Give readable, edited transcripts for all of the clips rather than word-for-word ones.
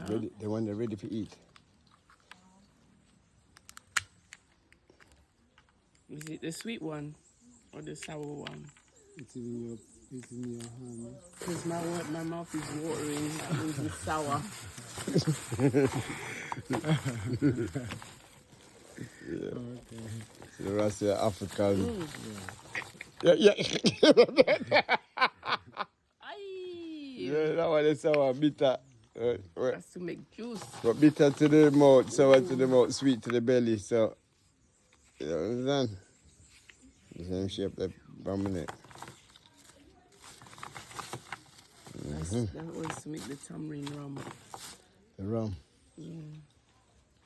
ready, the one they're ready to eat. Is it the sweet one or the sour one? It's in your hand. Because my mouth is watering. That means it's sour. Yeah. Okay. The rest of African. Yeah. Yeah. Aye. Yeah, that one is sour, bitter. That's to make juice. But bitter to the mouth, sour to the mouth, sweet to the belly. So, you know what I'm saying? The same shape that dominate. That was to make the tamarind rum. The rum. Yeah.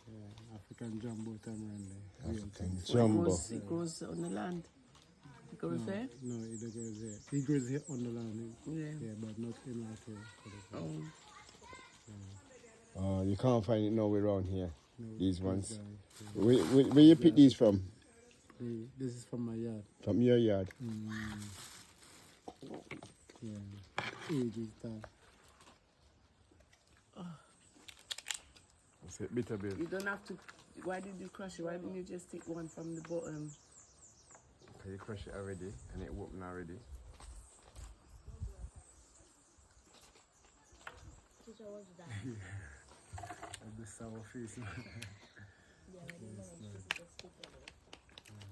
Yeah, African jumbo tamarind. African So jumbo. it grows on the land. It grows there? No, it grows there. It grows here on the land. Yeah. Yeah, but not in Latille. Oh. You can't find it nowhere around here. No, These ones. guys, Where you pick these from? This is from my yard. From your yard? Yeah. Ages time. It's a bitter bit. You don't have to. Why did you crush it? Why didn't you just take one from the bottom? Okay, you crush it already and it open already. And the sour face.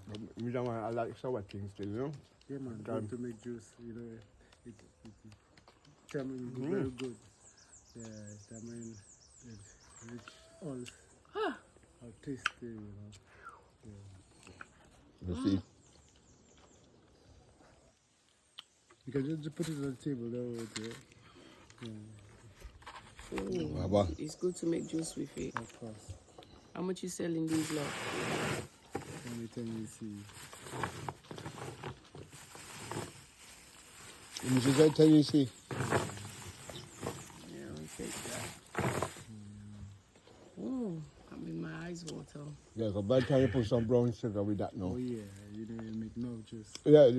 But me don't want, I like sour things still, you know? Yeah, man. Okay. Good to make juice. You know, tamarind is very good. Yeah, tamarind is rich oils. How tasty, you know. You see? You can just put it on the table there with it. Baba. It's good to make juice with it. Of course. How much you selling these lot? Anytime you see. Which is that you see? Yeah, I'll take that. Oh, I mean my eyes water. Yeah, because by the time you put some brown sugar with that now. Oh yeah, you know, you make milk juice. Yeah.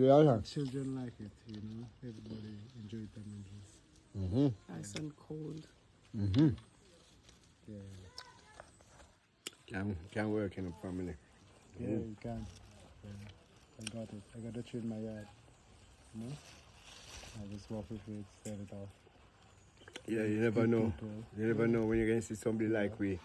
Children like it, you know. Everybody enjoy tamarind juice. Nice and cold. Yeah. Can work in a family. Yeah, you can. Yeah. I got it. I got a tree in my yard. You know? I just walk with it, set it off. Yeah, you never know. You never know when you're going to see somebody like we.